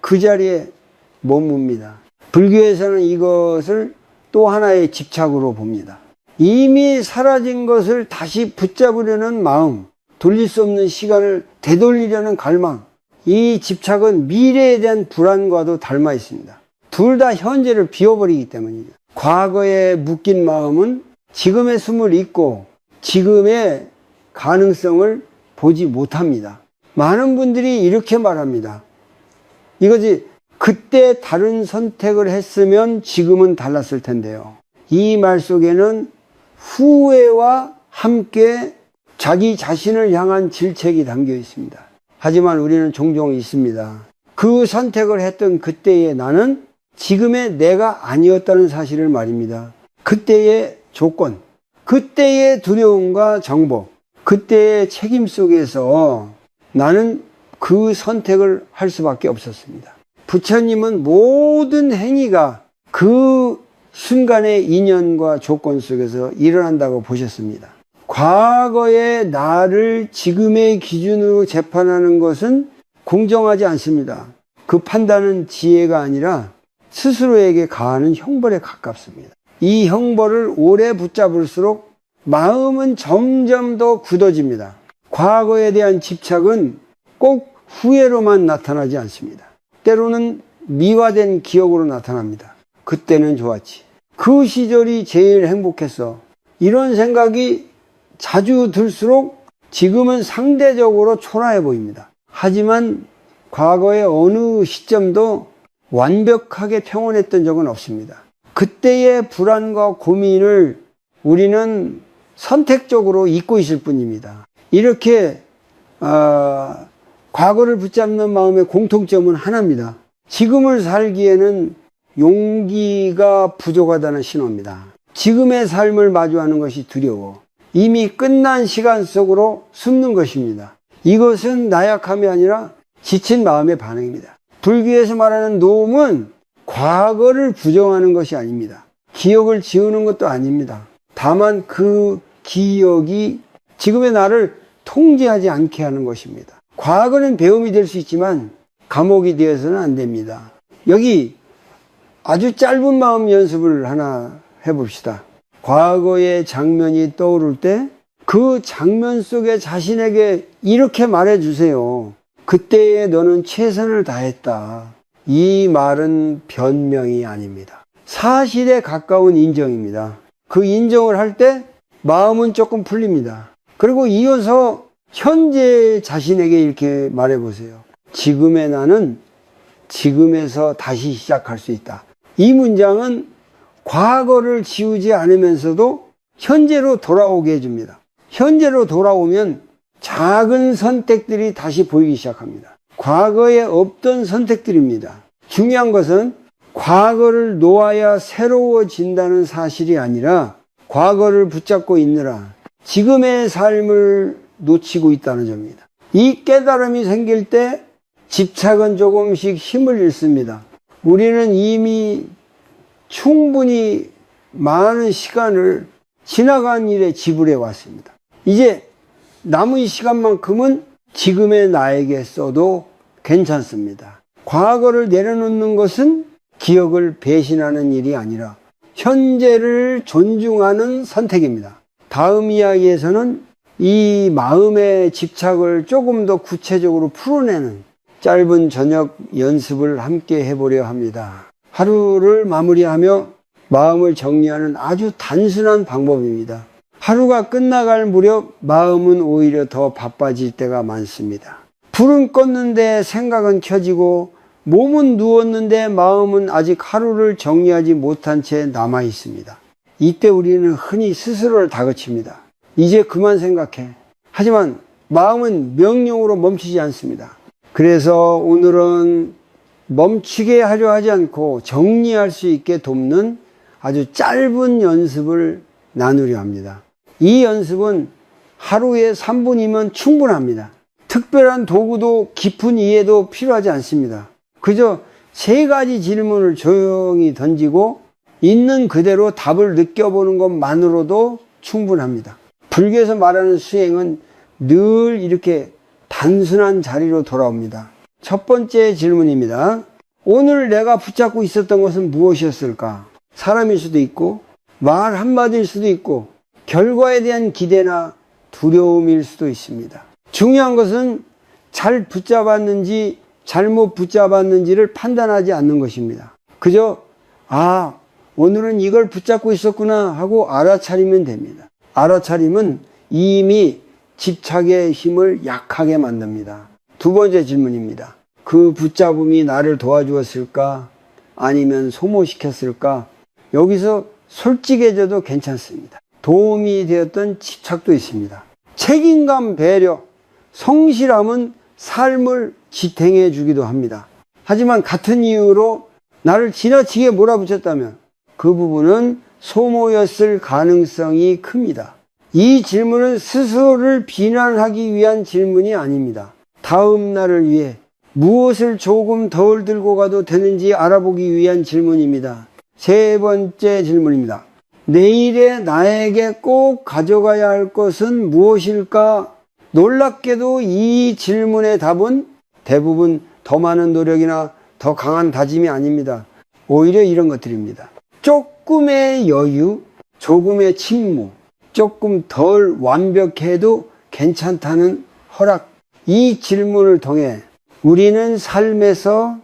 그 자리에 머뭅니다. 불교에서는 이것을 또 하나의 집착으로 봅니다. 이미 사라진 것을 다시 붙잡으려는 마음, 돌릴 수 없는 시간을 되돌리려는 갈망, 이 집착은 미래에 대한 불안과도 닮아 있습니다. 둘 다 현재를 비워버리기 때문이죠. 과거에 묶인 마음은 지금의 숨을 잇고 지금의 가능성을 보지 못합니다. 많은 분들이 이렇게 말합니다. 이거지, 그때 다른 선택을 했으면 지금은 달랐을 텐데요. 이 말 속에는 후회와 함께 자기 자신을 향한 질책이 담겨 있습니다. 하지만 우리는 종종 있습니다. 그 선택을 했던 그때의 나는 지금의 내가 아니었다는 사실을 말입니다. 그때의 조건, 그때의 두려움과 정복, 그때의 책임 속에서 나는 그 선택을 할 수밖에 없었습니다. 부처님은 모든 행위가 그 순간의 인연과 조건 속에서 일어난다고 보셨습니다. 과거의 나를 지금의 기준으로 재판하는 것은 공정하지 않습니다. 그 판단은 지혜가 아니라 스스로에게 가하는 형벌에 가깝습니다. 이 형벌을 오래 붙잡을수록 마음은 점점 더 굳어집니다. 과거에 대한 집착은 꼭 후회로만 나타나지 않습니다. 때로는 미화된 기억으로 나타납니다. 그때는 좋았지. 그 시절이 제일 행복했어. 이런 생각이 자주 들수록 지금은 상대적으로 초라해 보입니다. 하지만 과거의 어느 시점도 완벽하게 평온했던 적은 없습니다. 그때의 불안과 고민을 우리는 선택적으로 잊고 있을 뿐입니다. 이렇게 과거를 붙잡는 마음의 공통점은 하나입니다. 지금을 살기에는 용기가 부족하다는 신호입니다. 지금의 삶을 마주하는 것이 두려워 이미 끝난 시간 속으로 숨는 것입니다. 이것은 나약함이 아니라 지친 마음의 반응입니다. 불교에서 말하는 노음은 과거를 부정하는 것이 아닙니다. 기억을 지우는 것도 아닙니다. 다만 그 기억이 지금의 나를 통제하지 않게 하는 것입니다. 과거는 배움이 될 수 있지만 감옥이 되어서는 안 됩니다. 여기 아주 짧은 마음 연습을 하나 해봅시다. 과거의 장면이 떠오를 때 그 장면 속에 자신에게 이렇게 말해주세요. 그때에 너는 최선을 다했다. 이 말은 변명이 아닙니다. 사실에 가까운 인정입니다. 그 인정을 할 때 마음은 조금 풀립니다. 그리고 이어서 현재 자신에게 이렇게 말해보세요. 지금의 나는 지금에서 다시 시작할 수 있다. 이 문장은 과거를 지우지 않으면서도 현재로 돌아오게 해줍니다. 현재로 돌아오면 작은 선택들이 다시 보이기 시작합니다. 과거에 없던 선택들입니다. 중요한 것은 과거를 놓아야 새로워진다는 사실이 아니라 과거를 붙잡고 있느라 지금의 삶을 놓치고 있다는 점입니다. 이 깨달음이 생길 때 집착은 조금씩 힘을 잃습니다. 우리는 이미 충분히 많은 시간을 지나간 일에 지불해 왔습니다. 이제 남은 시간만큼은 지금의 나에게 써도 괜찮습니다. 과거를 내려놓는 것은 기억을 배신하는 일이 아니라 현재를 존중하는 선택입니다. 다음 이야기에서는 이 마음의 집착을 조금 더 구체적으로 풀어내는 짧은 저녁 연습을 함께 해보려 합니다. 하루를 마무리하며 마음을 정리하는 아주 단순한 방법입니다. 하루가 끝나갈 무렵 마음은 오히려 더 바빠질 때가 많습니다. 불은 껐는데 생각은 켜지고 몸은 누웠는데 마음은 아직 하루를 정리하지 못한 채 남아 있습니다. 이때 우리는 흔히 스스로를 다그칩니다. 이제 그만 생각해. 하지만 마음은 명령으로 멈추지 않습니다. 그래서 오늘은 멈추게 하려 하지 않고 정리할 수 있게 돕는 아주 짧은 연습을 나누려 합니다. 이 연습은 하루에 3분이면 충분합니다. 특별한 도구도 깊은 이해도 필요하지 않습니다. 그저 3가지 질문을 조용히 던지고 있는 그대로 답을 느껴보는 것만으로도 충분합니다. 불교에서 말하는 수행은 늘 이렇게 단순한 자리로 돌아옵니다. 첫 번째 질문입니다. 오늘 내가 붙잡고 있었던 것은 무엇이었을까? 사람일 수도 있고 말 한마디일 수도 있고 결과에 대한 기대나 두려움일 수도 있습니다. 중요한 것은 잘 붙잡았는지 잘못 붙잡았는지를 판단하지 않는 것입니다. 그저 오늘은 이걸 붙잡고 있었구나 하고 알아차리면 됩니다. 알아차림은 이미 집착의 힘을 약하게 만듭니다. 두 번째 질문입니다. 그 붙잡음이 나를 도와주었을까? 아니면 소모시켰을까? 여기서 솔직해져도 괜찮습니다. 도움이 되었던 집착도 있습니다. 책임감, 배려, 성실함은 삶을 지탱해 주기도 합니다. 하지만 같은 이유로 나를 지나치게 몰아붙였다면 그 부분은 소모였을 가능성이 큽니다. 이 질문은 스스로를 비난하기 위한 질문이 아닙니다. 다음 날을 위해 무엇을 조금 덜 들고 가도 되는지 알아보기 위한 질문입니다. 세 번째 질문입니다. 내일에 나에게 꼭 가져가야 할 것은 무엇일까? 놀랍게도 이 질문의 답은 대부분 더 많은 노력이나 더 강한 다짐이 아닙니다. 오히려 이런 것들입니다. 조금의 여유, 조금의 침묵, 조금 덜 완벽해도 괜찮다는 허락. 이 질문을 통해 우리는 삶에서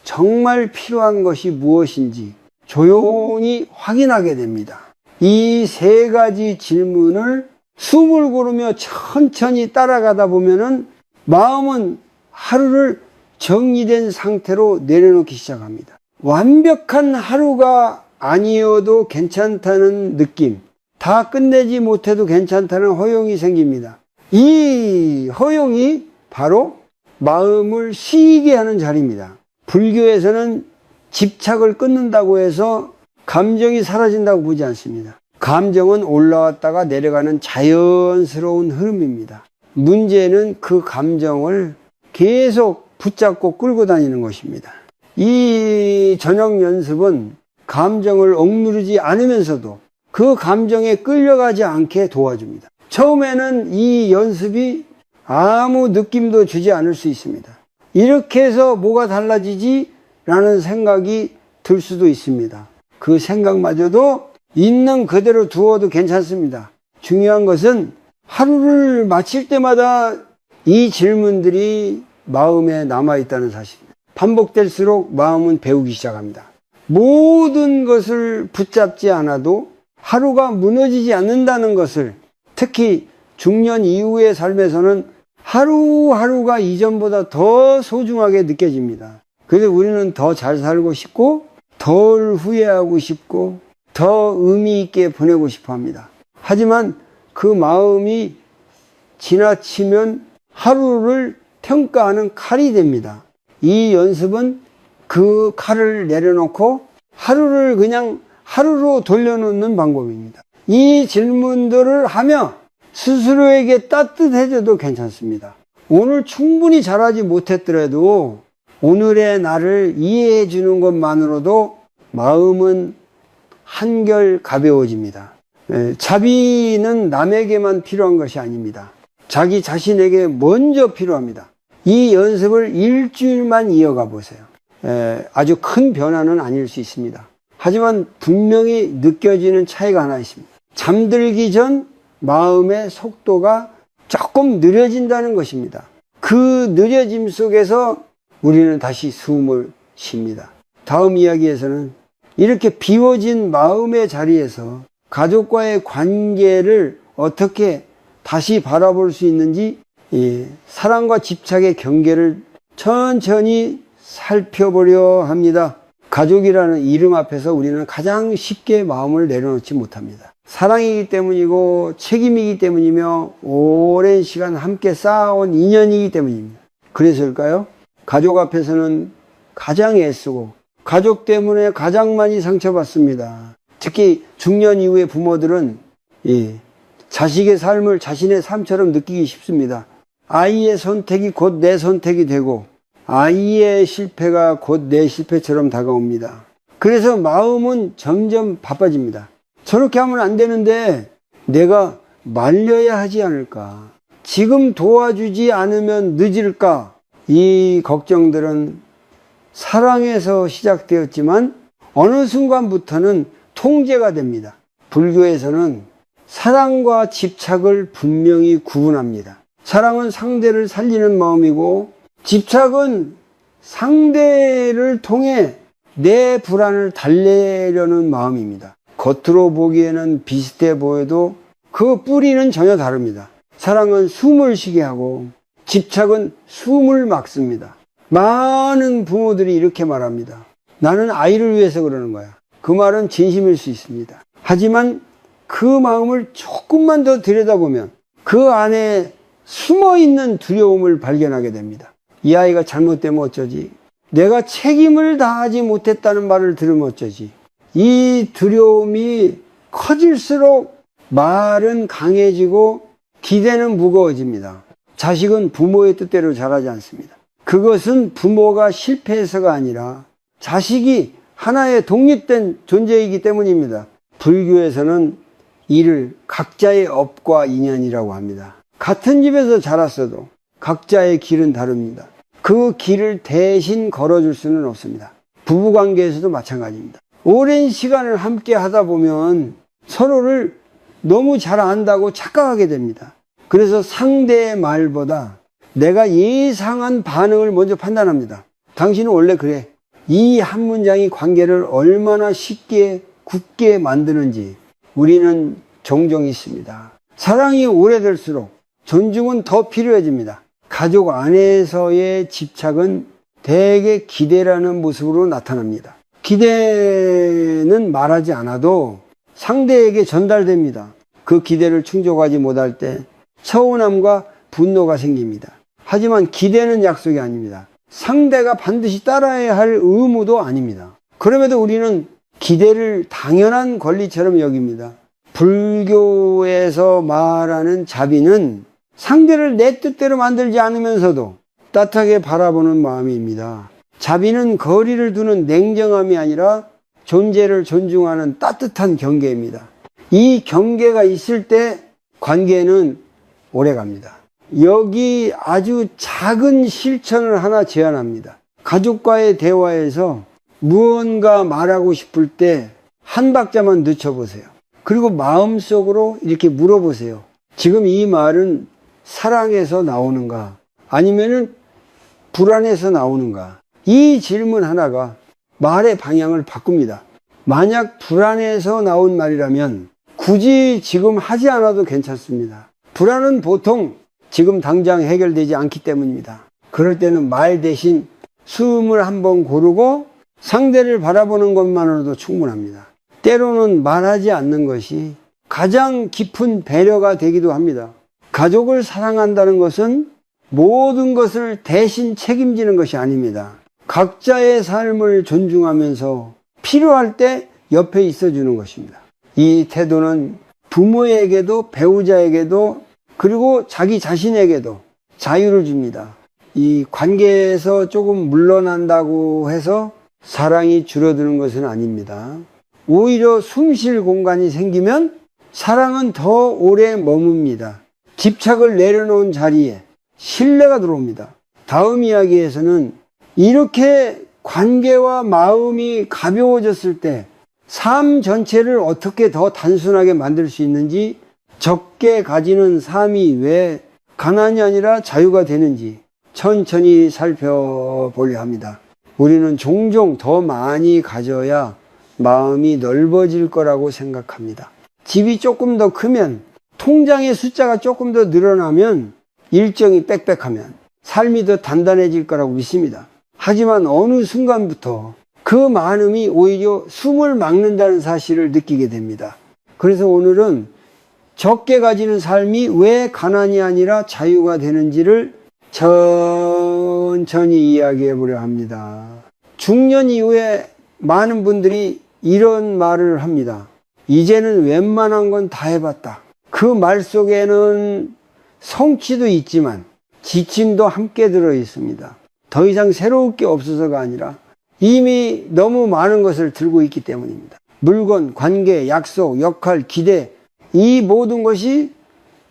정말 필요한 것이 무엇인지 조용히 확인하게 됩니다. 이 3가지 질문을 숨을 고르며 천천히 따라가다 보면은 마음은 하루를 정리된 상태로 내려놓기 시작합니다. 완벽한 하루가 아니어도 괜찮다는 느낌, 다 끝내지 못해도 괜찮다는 허용이 생깁니다. 이 허용이 바로 마음을 쉬게 하는 자리입니다. 불교에서는 집착을 끊는다고 해서 감정이 사라진다고 보지 않습니다. 감정은 올라왔다가 내려가는 자연스러운 흐름입니다. 문제는 그 감정을 계속 붙잡고 끌고 다니는 것입니다. 이 저녁 연습은 감정을 억누르지 않으면서도 그 감정에 끌려가지 않게 도와줍니다. 처음에는 이 연습이 아무 느낌도 주지 않을 수 있습니다. 이렇게 해서 뭐가 달라지지? 라는 생각이 들 수도 있습니다. 그 생각마저도 있는 그대로 두어도 괜찮습니다. 중요한 것은 하루를 마칠 때마다 이 질문들이 마음에 남아있다는 사실입니다. 반복될수록 마음은 배우기 시작합니다. 모든 것을 붙잡지 않아도 하루가 무너지지 않는다는 것을, 특히 중년 이후의 삶에서는 하루하루가 이전보다 더 소중하게 느껴집니다. 그래서 우리는 더 잘 살고 싶고 덜 후회하고 싶고 더 의미 있게 보내고 싶어 합니다. 하지만 그 마음이 지나치면 하루를 평가하는 칼이 됩니다. 이 연습은 그 칼을 내려놓고 하루를 그냥 하루로 돌려놓는 방법입니다. 이 질문들을 하며 스스로에게 따뜻해져도 괜찮습니다. 오늘 충분히 잘하지 못했더라도 오늘의 나를 이해해 주는 것만으로도 마음은 한결 가벼워집니다. 자비는 남에게만 필요한 것이 아닙니다. 자기 자신에게 먼저 필요합니다. 이 연습을 일주일만 이어가 보세요. 아주 큰 변화는 아닐 수 있습니다. 하지만 분명히 느껴지는 차이가 하나 있습니다. 잠들기 전 마음의 속도가 조금 느려진다는 것입니다. 그 느려짐 속에서 우리는 다시 숨을 쉽니다. 다음 이야기에서는 이렇게 비워진 마음의 자리에서 가족과의 관계를 어떻게 다시 바라볼 수 있는지 사랑과 집착의 경계를 천천히 살펴보려 합니다. 가족이라는 이름 앞에서 우리는 가장 쉽게 마음을 내려놓지 못합니다. 사랑이기 때문이고 책임이기 때문이며 오랜 시간 함께 쌓아온 인연이기 때문입니다. 그래서일까요? 가족 앞에서는 가장 애쓰고 가족 때문에 가장 많이 상처받습니다. 특히 중년 이후의 부모들은 자식의 삶을 자신의 삶처럼 느끼기 쉽습니다. 아이의 선택이 곧 내 선택이 되고 아이의 실패가 곧 내 실패처럼 다가옵니다. 그래서 마음은 점점 바빠집니다. 저렇게 하면 안 되는데 내가 말려야 하지 않을까? 지금 도와주지 않으면 늦을까? 이 걱정들은 사랑에서 시작되었지만 어느 순간부터는 통제가 됩니다. 불교에서는 사랑과 집착을 분명히 구분합니다. 사랑은 상대를 살리는 마음이고 집착은 상대를 통해 내 불안을 달래려는 마음입니다. 겉으로 보기에는 비슷해 보여도 그 뿌리는 전혀 다릅니다. 사랑은 숨을 쉬게 하고 집착은 숨을 막습니다. 많은 부모들이 이렇게 말합니다. 나는 아이를 위해서 그러는 거야. 그 말은 진심일 수 있습니다. 하지만 그 마음을 조금만 더 들여다보면 그 안에 숨어있는 두려움을 발견하게 됩니다. 이 아이가 잘못되면 어쩌지? 내가 책임을 다하지 못했다는 말을 들으면 어쩌지? 이 두려움이 커질수록 말은 강해지고 기대는 무거워집니다. 자식은 부모의 뜻대로 자라지 않습니다. 그것은 부모가 실패해서가 아니라 자식이 하나의 독립된 존재이기 때문입니다. 불교에서는 이를 각자의 업과 인연이라고 합니다. 같은 집에서 자랐어도 각자의 길은 다릅니다. 그 길을 대신 걸어줄 수는 없습니다. 부부관계에서도 마찬가지입니다. 오랜 시간을 함께 하다 보면 서로를 너무 잘 안다고 착각하게 됩니다. 그래서 상대의 말보다 내가 예상한 반응을 먼저 판단합니다. 당신은 원래 그래. 이 한 문장이 관계를 얼마나 쉽게 굳게 만드는지 우리는 종종 있습니다. 사랑이 오래될수록 존중은 더 필요해집니다. 가족 안에서의 집착은 대개 기대라는 모습으로 나타납니다. 기대는 말하지 않아도 상대에게 전달됩니다. 그 기대를 충족하지 못할 때 서운함과 분노가 생깁니다. 하지만 기대는 약속이 아닙니다. 상대가 반드시 따라야 할 의무도 아닙니다. 그럼에도 우리는 기대를 당연한 권리처럼 여깁니다. 불교에서 말하는 자비는 상대를 내 뜻대로 만들지 않으면서도 따뜻하게 바라보는 마음입니다. 자비는 거리를 두는 냉정함이 아니라 존재를 존중하는 따뜻한 경계입니다. 이 경계가 있을 때 관계는 오래갑니다. 여기 아주 작은 실천을 하나 제안합니다. 가족과의 대화에서 무언가 말하고 싶을 때 한 박자만 늦춰보세요. 그리고 마음속으로 이렇게 물어보세요. 지금 이 말은 사랑에서 나오는가? 아니면은 불안해서 나오는가? 이 질문 하나가 말의 방향을 바꿉니다. 만약 불안해서 나온 말이라면 굳이 지금 하지 않아도 괜찮습니다. 불안은 보통 지금 당장 해결되지 않기 때문입니다. 그럴 때는 말 대신 숨을 한번 고르고 상대를 바라보는 것만으로도 충분합니다. 때로는 말하지 않는 것이 가장 깊은 배려가 되기도 합니다. 가족을 사랑한다는 것은 모든 것을 대신 책임지는 것이 아닙니다. 각자의 삶을 존중하면서 필요할 때 옆에 있어주는 것입니다. 이 태도는 부모에게도 배우자에게도 그리고 자기 자신에게도 자유를 줍니다. 이 관계에서 조금 물러난다고 해서 사랑이 줄어드는 것은 아닙니다. 오히려 숨 쉴 공간이 생기면 사랑은 더 오래 머뭅니다. 집착을 내려놓은 자리에 신뢰가 들어옵니다. 다음 이야기에서는 이렇게 관계와 마음이 가벼워졌을 때 삶 전체를 어떻게 더 단순하게 만들 수 있는지, 적게 가지는 삶이 왜 가난이 아니라 자유가 되는지 천천히 살펴보려 합니다. 우리는 종종 더 많이 가져야 마음이 넓어질 거라고 생각합니다. 집이 조금 더 크면, 통장의 숫자가 조금 더 늘어나면, 일정이 빽빽하면 삶이 더 단단해질 거라고 믿습니다. 하지만 어느 순간부터 그 많음이 오히려 숨을 막는다는 사실을 느끼게 됩니다. 그래서 오늘은 적게 가지는 삶이 왜 가난이 아니라 자유가 되는지를 천천히 이야기해 보려 합니다. 중년 이후에 많은 분들이 이런 말을 합니다. 이제는 웬만한 건 다 해봤다. 그 말 속에는 성취도 있지만 지침도 함께 들어 있습니다. 더 이상 새로울 게 없어서가 아니라 이미 너무 많은 것을 들고 있기 때문입니다. 물건, 관계, 약속, 역할, 기대, 이 모든 것이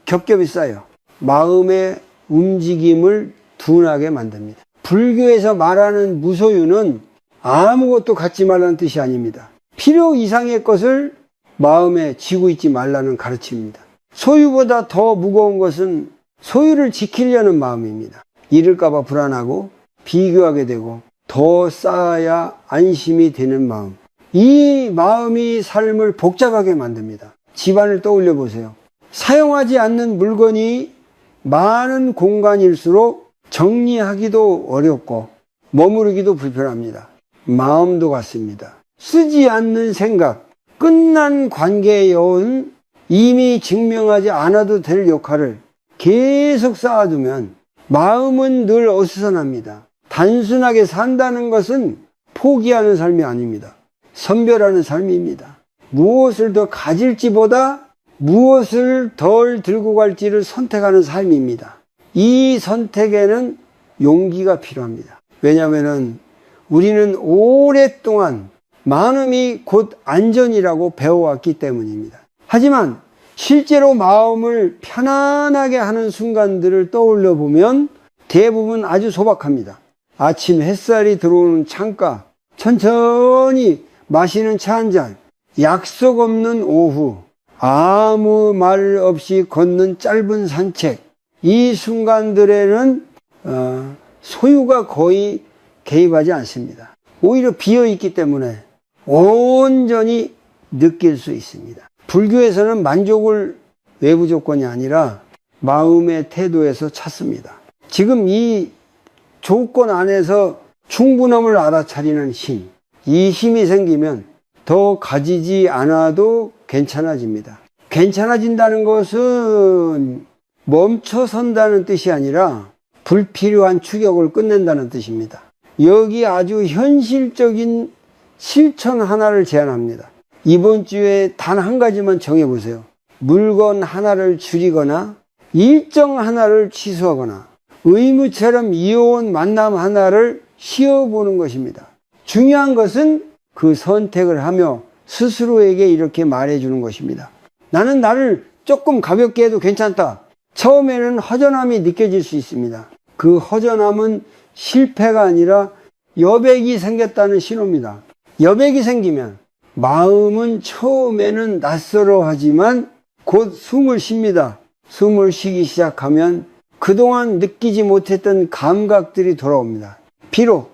겹겹이 쌓여 마음의 움직임을 둔하게 만듭니다. 불교에서 말하는 무소유는 아무것도 갖지 말라는 뜻이 아닙니다. 필요 이상의 것을 마음에 쥐고 있지 말라는 가르침입니다. 소유보다 더 무거운 것은 소유를 지키려는 마음입니다. 잃을까봐 불안하고 비교하게 되고 더 쌓아야 안심이 되는 마음. 이 마음이 삶을 복잡하게 만듭니다. 집안을 떠올려 보세요. 사용하지 않는 물건이 많은 공간일수록 정리하기도 어렵고 머무르기도 불편합니다. 마음도 같습니다. 쓰지 않는 생각, 끝난 관계의 여운, 이미 증명하지 않아도 될 역할을 계속 쌓아두면 마음은 늘 어수선합니다. 단순하게 산다는 것은 포기하는 삶이 아닙니다. 선별하는 삶입니다. 무엇을 더 가질지보다 무엇을 덜 들고 갈지를 선택하는 삶입니다. 이 선택에는 용기가 필요합니다. 왜냐하면 우리는 오랫동안 많음이 곧 안전이라고 배워왔기 때문입니다. 하지만 실제로 마음을 편안하게 하는 순간들을 떠올려 보면 대부분 아주 소박합니다. 아침 햇살이 들어오는 창가, 천천히 마시는 차 한 잔, 약속 없는 오후, 아무 말 없이 걷는 짧은 산책, 이 순간들에는 소유가 거의 개입하지 않습니다. 오히려 비어있기 때문에 온전히 느낄 수 있습니다. 불교에서는 만족을 외부 조건이 아니라 마음의 태도에서 찾습니다. 지금 이 조건 안에서 충분함을 알아차리는 힘, 이 힘이 생기면 더 가지지 않아도 괜찮아집니다. 괜찮아진다는 것은 멈춰선다는 뜻이 아니라 불필요한 추격을 끝낸다는 뜻입니다. 여기 아주 현실적인 실천 하나를 제안합니다. 이번 주에 단 한 가지만 정해보세요. 물건 하나를 줄이거나 일정 하나를 취소하거나 의무처럼 이어온 만남 하나를 쉬어보는 것입니다. 중요한 것은 그 선택을 하며 스스로에게 이렇게 말해주는 것입니다. 나는 나를 조금 가볍게 해도 괜찮다. 처음에는 허전함이 느껴질 수 있습니다. 그 허전함은 실패가 아니라 여백이 생겼다는 신호입니다. 여백이 생기면 마음은 처음에는 낯설어하지만 곧 숨을 쉽니다. 숨을 쉬기 시작하면 그동안 느끼지 못했던 감각들이 돌아옵니다. 피로,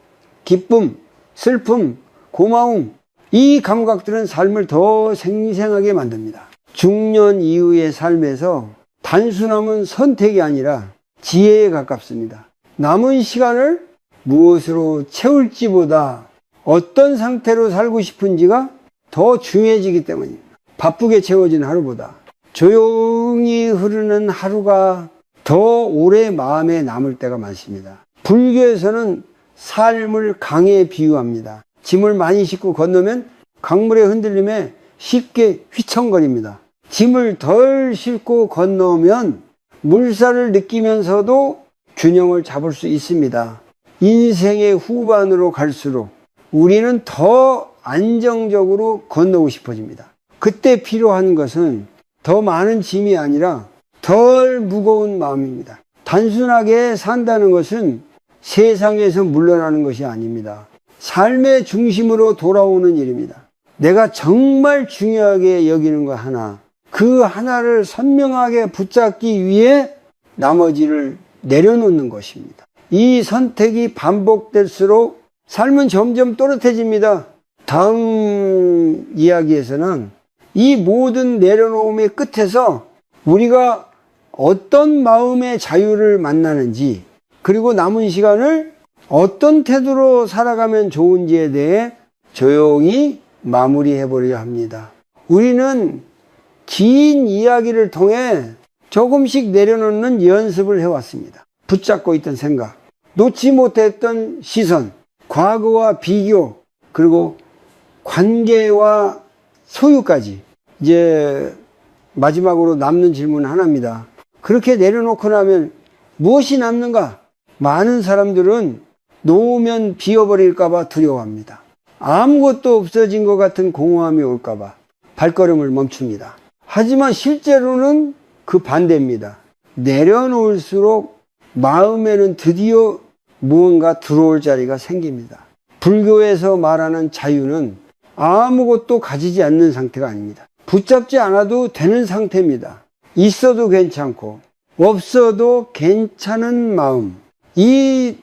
기쁨, 슬픔, 고마움, 이 감각들은 삶을 더 생생하게 만듭니다. 중년 이후의 삶에서 단순함은 선택이 아니라 지혜에 가깝습니다. 남은 시간을 무엇으로 채울지보다 어떤 상태로 살고 싶은지가 더 중요해지기 때문입니다. 바쁘게 채워진 하루보다 조용히 흐르는 하루가 더 오래 마음에 남을 때가 많습니다. 불교에서는 삶을 강에 비유합니다. 짐을 많이 싣고 건너면 강물의 흔들림에 쉽게 휘청거립니다. 짐을 덜 싣고 건너면 물살을 느끼면서도 균형을 잡을 수 있습니다. 인생의 후반으로 갈수록 우리는 더 안정적으로 건너고 싶어집니다. 그때 필요한 것은 더 많은 짐이 아니라 덜 무거운 마음입니다. 단순하게 산다는 것은 세상에서 물러나는 것이 아닙니다. 삶의 중심으로 돌아오는 일입니다. 내가 정말 중요하게 여기는 것 하나, 그 하나를 선명하게 붙잡기 위해 나머지를 내려놓는 것입니다. 이 선택이 반복될수록 삶은 점점 또렷해집니다. 다음 이야기에서는 이 모든 내려놓음의 끝에서 우리가 어떤 마음의 자유를 만나는지, 그리고 남은 시간을 어떤 태도로 살아가면 좋은지에 대해 조용히 마무리해 보려 합니다. 우리는 긴 이야기를 통해 조금씩 내려놓는 연습을 해왔습니다. 붙잡고 있던 생각, 놓지 못했던 시선, 과거와 비교, 그리고 관계와 소유까지. 이제 마지막으로 남는 질문 하나입니다. 그렇게 내려놓고 나면 무엇이 남는가? 많은 사람들은 놓으면 비어버릴까봐 두려워합니다. 아무것도 없어진 것 같은 공허함이 올까봐 발걸음을 멈춥니다. 하지만 실제로는 그 반대입니다. 내려놓을수록 마음에는 드디어 무언가 들어올 자리가 생깁니다. 불교에서 말하는 자유는 아무것도 가지지 않는 상태가 아닙니다. 붙잡지 않아도 되는 상태입니다. 있어도 괜찮고 없어도 괜찮은 마음. 이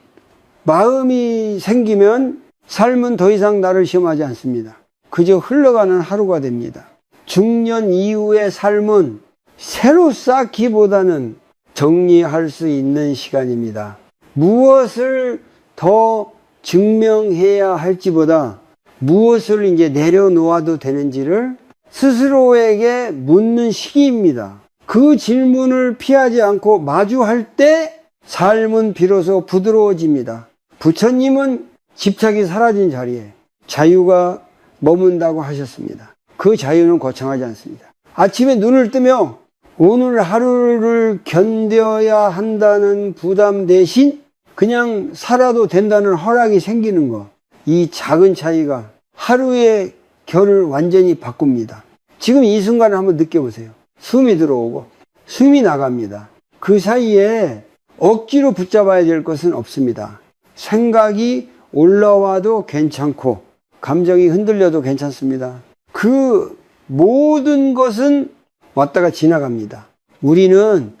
마음이 생기면 삶은 더 이상 나를 시험하지 않습니다. 그저 흘러가는 하루가 됩니다. 중년 이후의 삶은 새로 쌓기보다는 정리할 수 있는 시간입니다. 무엇을 더 증명해야 할지보다 무엇을 이제 내려놓아도 되는지를 스스로에게 묻는 시기입니다. 그 질문을 피하지 않고 마주할 때 삶은 비로소 부드러워집니다. 부처님은 집착이 사라진 자리에 자유가 머문다고 하셨습니다. 그 자유는 거창하지 않습니다. 아침에 눈을 뜨며 오늘 하루를 견뎌야 한다는 부담 대신 그냥 살아도 된다는 허락이 생기는 것. 이 작은 차이가 하루의 결을 완전히 바꿉니다. 지금 이 순간을 한번 느껴보세요. 숨이 들어오고 숨이 나갑니다. 그 사이에 억지로 붙잡아야 될 것은 없습니다. 생각이 올라와도 괜찮고 감정이 흔들려도 괜찮습니다. 그 모든 것은 왔다가 지나갑니다. 우리는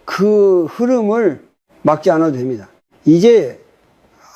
그 흐름을 막지 않아도 됩니다. 이제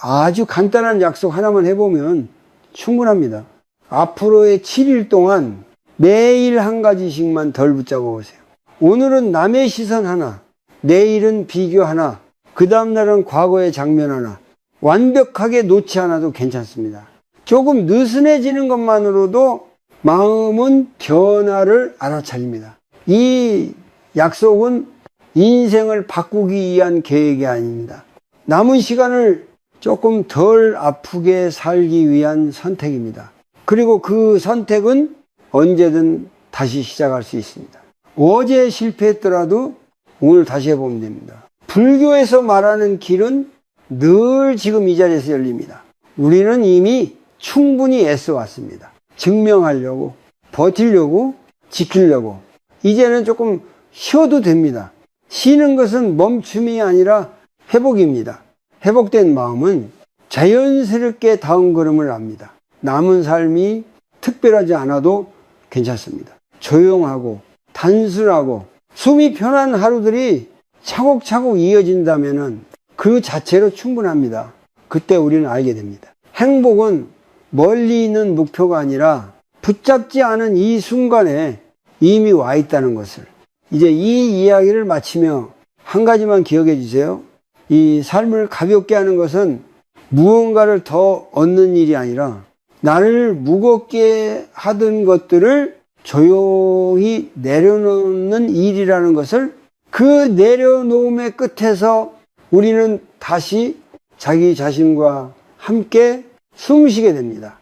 아주 간단한 약속 하나만 해보면 충분합니다. 앞으로의 7일 동안 매일 한 가지씩만 덜 붙잡아 보세요. 오늘은 남의 시선 하나, 내일은 비교 하나, 그 다음날은 과거의 장면 하나. 완벽하게 놓지 않아도 괜찮습니다. 조금 느슨해지는 것만으로도 마음은 변화를 알아차립니다. 이 약속은 인생을 바꾸기 위한 계획이 아닙니다. 남은 시간을 조금 덜 아프게 살기 위한 선택입니다. 그리고 그 선택은 언제든 다시 시작할 수 있습니다. 어제 실패했더라도 오늘 다시 해보면 됩니다. 불교에서 말하는 길은 늘 지금 이 자리에서 열립니다. 우리는 이미 충분히 애써왔습니다. 증명하려고, 버티려고, 지키려고. 이제는 조금 쉬어도 됩니다. 쉬는 것은 멈춤이 아니라 회복입니다. 회복된 마음은 자연스럽게 다음 걸음을 합니다. 남은 삶이 특별하지 않아도 괜찮습니다. 조용하고 단순하고 숨이 편한 하루들이 차곡차곡 이어진다면 그 자체로 충분합니다. 그때 우리는 알게 됩니다. 행복은 멀리 있는 목표가 아니라 붙잡지 않은 이 순간에 이미 와 있다는 것을. 이제 이 이야기를 마치며 한 가지만 기억해 주세요. 이 삶을 가볍게 하는 것은 무언가를 더 얻는 일이 아니라 나를 무겁게 하던 것들을 조용히 내려놓는 일이라는 것을, 그 내려놓음의 끝에서 우리는 다시 자기 자신과 함께 숨쉬게 됩니다.